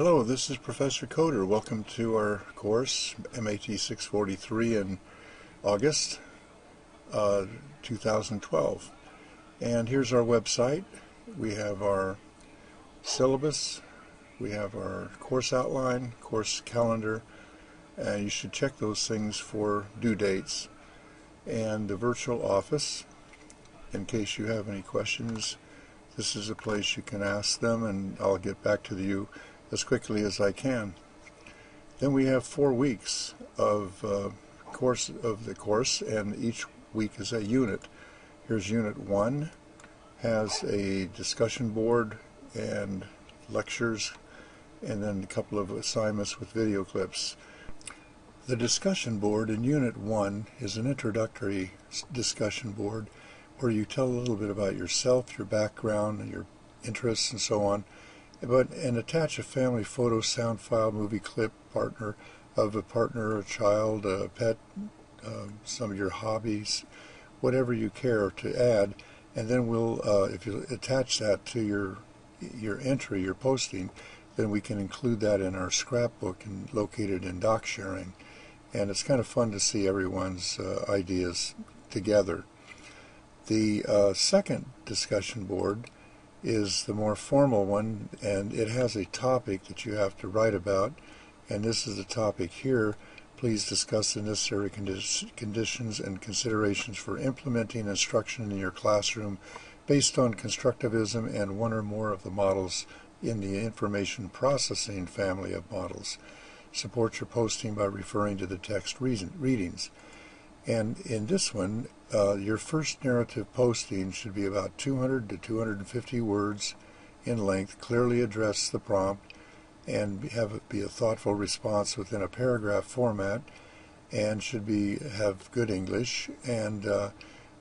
Hello, this is Professor Coder. Welcome to our course, MAT 643 in August 2012. And here's our website. We have our syllabus, we have our course outline, course calendar, and you should check those things for due dates. And the virtual office, in case you have any questions, this is a place you can ask them and I'll get back to you as quickly as I can. Then we have 4 weeks of the course, and each week is a unit. Here's Unit 1, has a discussion board and lectures, and then a couple of assignments with video clips. The discussion board in Unit 1 is an introductory discussion board where you tell a little bit about yourself, your background, and your interests and so on, and attach a family photo, sound file, movie clip, a partner, a child, a pet, some of your hobbies, whatever you care to add, and then we'll, if you attach that to your entry, your posting, then we can include that in our scrapbook and locate it in doc sharing. And it's kind of fun to see everyone's ideas together. The second discussion board is the more formal one, and it has a topic that you have to write about, and this is the topic here. Please discuss the necessary conditions and considerations for implementing instruction in your classroom based on constructivism and one or more of the models in the information processing family of models. Support your posting by referring to the text readings. And in this one, your first narrative posting should be about 200 to 250 words in length, clearly address the prompt, and be a thoughtful response within a paragraph format, and should have good English. And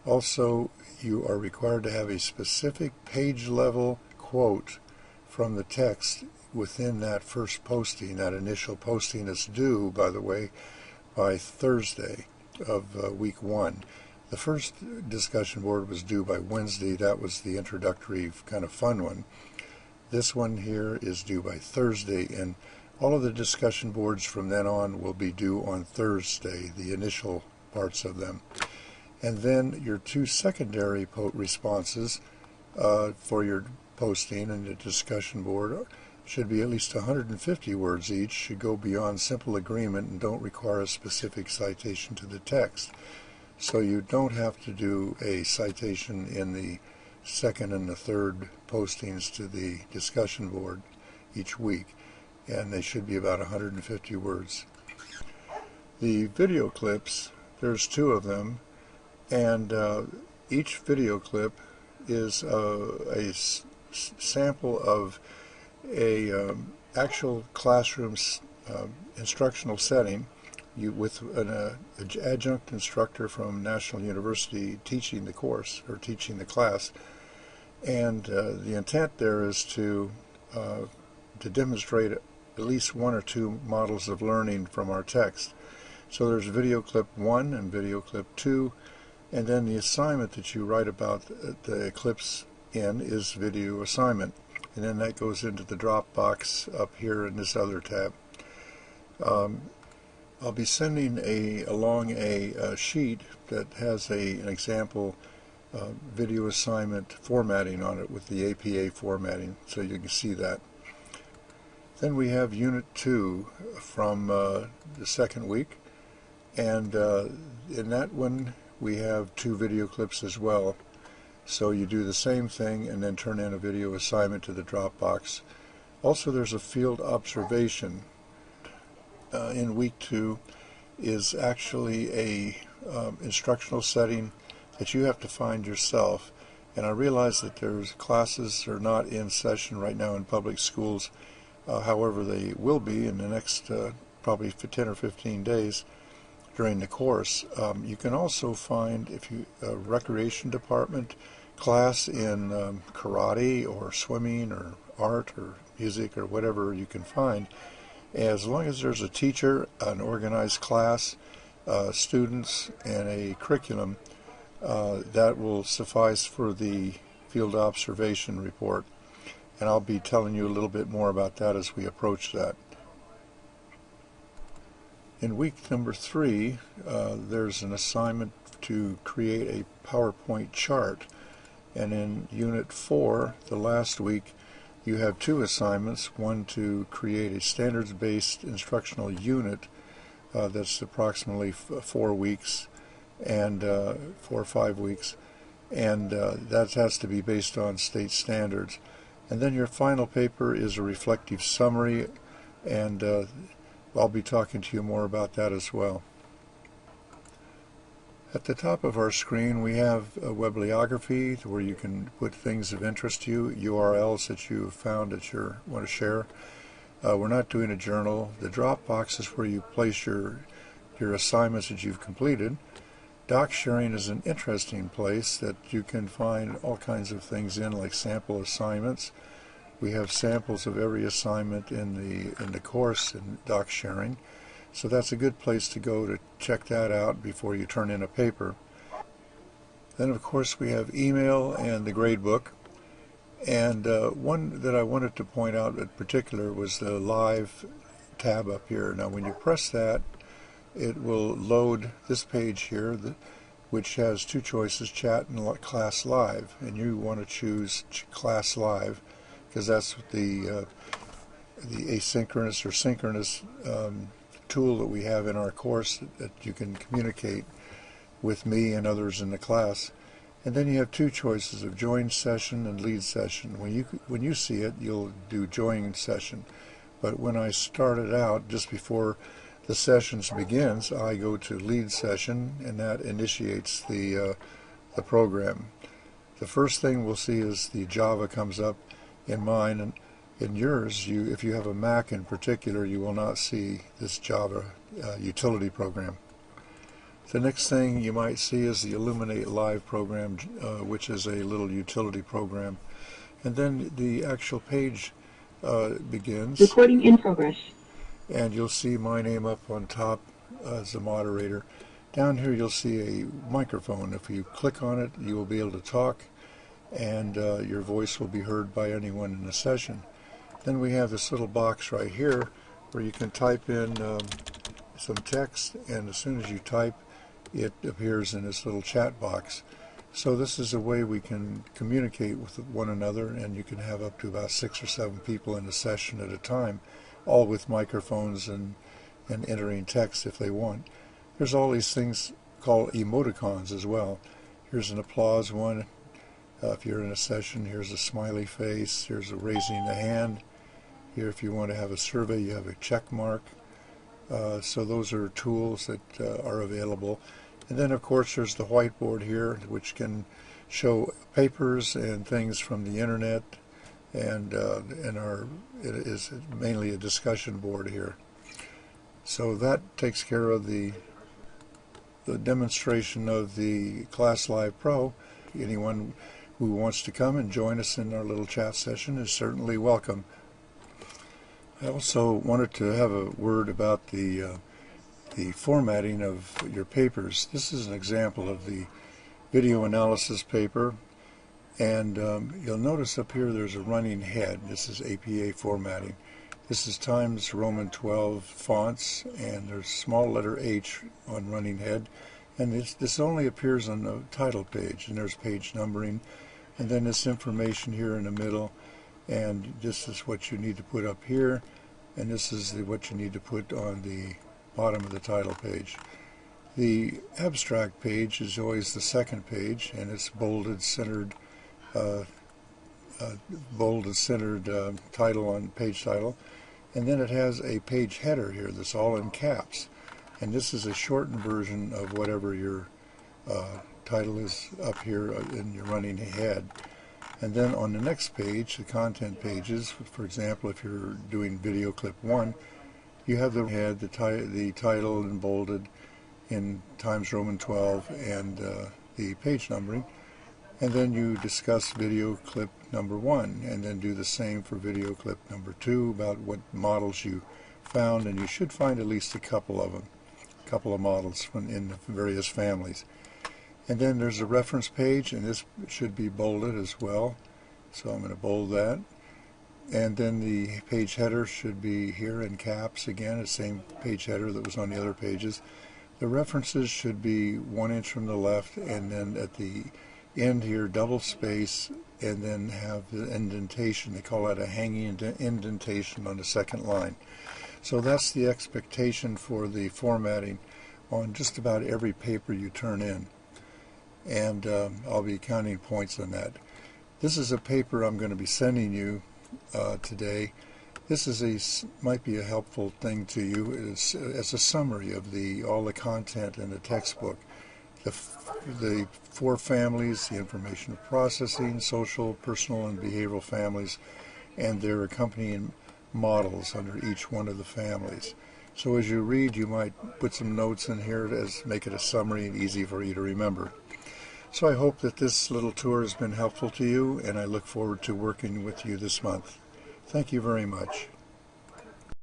also, you are required to have a specific page-level quote from the text within that first posting. That initial posting is due, by the way, by Thursday of week 1. The first discussion board was due by Wednesday. That was the introductory kind of fun one. This one here is due by Thursday, and all of the discussion boards from then on will be due on Thursday, the initial parts of them. And then your 2 secondary responses for your posting and the discussion board should be at least 150 words each, should go beyond simple agreement and don't require a specific citation to the text. So you don't have to do a citation in the second and the third postings to the discussion board each week, and they should be about 150 words. The video clips, there's 2 of them, and each video clip is a sample of a actual classroom instructional setting with an adjunct instructor from National University teaching the course or teaching the class, and the intent there is to demonstrate at least 1 or 2 models of learning from our text. So there's video clip 1 and video clip 2, and then the assignment that you write about the clips in is video assignment, and then that goes into the Dropbox up here in this other tab. I'll be sending along a sheet that has an example video assignment formatting on it with the APA formatting, so you can see that. Then we have Unit 2 from the second week, and in that one we have 2 video clips as well. So you do the same thing and then turn in a video assignment to the Dropbox. Also, there's a field observation in week 2 is actually a instructional setting that you have to find yourself. And I realize that there's classes are not in session right now in public schools. However, they will be in the next probably 10 or 15 days during the course. You can also find, if you a recreation department class in karate or swimming or art or music or whatever you can find. As long as there's a teacher, an organized class, students, and a curriculum, that will suffice for the field observation report. and I'll be telling you a little bit more about that as we approach that. In week number 3, there's an assignment to create a PowerPoint chart, and in unit 4, the last week, you have 2 assignments, one to create a standards-based instructional unit that's approximately 4 weeks and 4 or 5 weeks, and that has to be based on state standards. And then your final paper is a reflective summary, and I'll be talking to you more about that as well. At the top of our screen we have a bibliography where you can put things of interest to you, URLs that you found that you want to share. We're not doing a journal. The Dropbox is where you place your assignments that you've completed. Doc sharing is an interesting place that you can find all kinds of things in, like sample assignments. We have samples of every assignment in the course in Doc sharing, so that's a good place to go to check that out before you turn in a paper. Then of course we have email and the gradebook, and one that I wanted to point out in particular was the live tab up here. Now when you press that, it will load this page here, which has 2 choices, chat and class live, and you want to choose class live because that's the asynchronous or synchronous tool that we have in our course that you can communicate with me and others in the class. And then you have 2 choices of join session and lead session. When you see it, you'll do join session, but when I started out just before the sessions begins, I go to lead session, and that initiates the program. The first thing we'll see is the Java comes up in mine, and in yours, if you have a Mac in particular, you will not see this Java utility program. The next thing you might see is the Illuminate Live program, which is a little utility program. And then the actual page begins. Recording in progress. And you'll see my name up on top as the moderator. Down here you'll see a microphone. If you click on it, you will be able to talk, and your voice will be heard by anyone in the session. Then we have this little box right here where you can type in some text, and as soon as you type, it appears in this little chat box. So this is a way we can communicate with one another, and you can have up to about 6 or 7 people in a session at a time, all with microphones and entering text if they want. There's all these things called emoticons as well. Here's an applause one. If you're in a session, here's a smiley face, here's a raising the hand. Here, if you want to have a survey, you have a check mark. So those are tools that are available. And then of course there's the whiteboard here, which can show papers and things from the internet, and it is mainly a discussion board here. So that takes care of the demonstration of the Class Live Pro. Anyone who wants to come and join us in our little chat session is certainly welcome. I also wanted to have a word about the formatting of your papers. This is an example of the video analysis paper, and you'll notice up here there's a running head. This is APA formatting. This is Times Roman 12 fonts, and there's small letter H on running head, and this only appears on the title page, and there's page numbering, and then this information here in the middle, and this is what you need to put up here, and this is what you need to put on the bottom of the title page. The abstract page is always the second page, and it's bolded, centered, title on page title, and then it has a page header here that's all in caps, and this is a shortened version of whatever your title is up here in your running head. And then on the next page, the content pages, for example, if you're doing video clip 1, you have the head, the title in bolded in Times Roman 12, and the page numbering, and then you discuss video clip number 1, and then do the same for video clip number 2 about what models you found, and you should find at least a couple of them, a couple of models in the various families. And then there's a reference page, and this should be bolded as well, so I'm going to bold that. And then the page header should be here in caps again, the same page header that was on the other pages. The references should be 1 inch from the left, and then at the end here double space, and then have the indentation. They call that a hanging indentation on the second line. So that's the expectation for the formatting on just about every paper you turn in. And I'll be counting points on that. This is a paper I'm going to be sending you today. This is might be a helpful thing to you as a summary of all the content in the textbook. The 4 families, the information processing, social, personal, and behavioral families, and their accompanying models under each one of the families. So as you read, you might put some notes in here to make it a summary and easy for you to remember. So I hope that this little tour has been helpful to you, and I look forward to working with you this month. Thank you very much.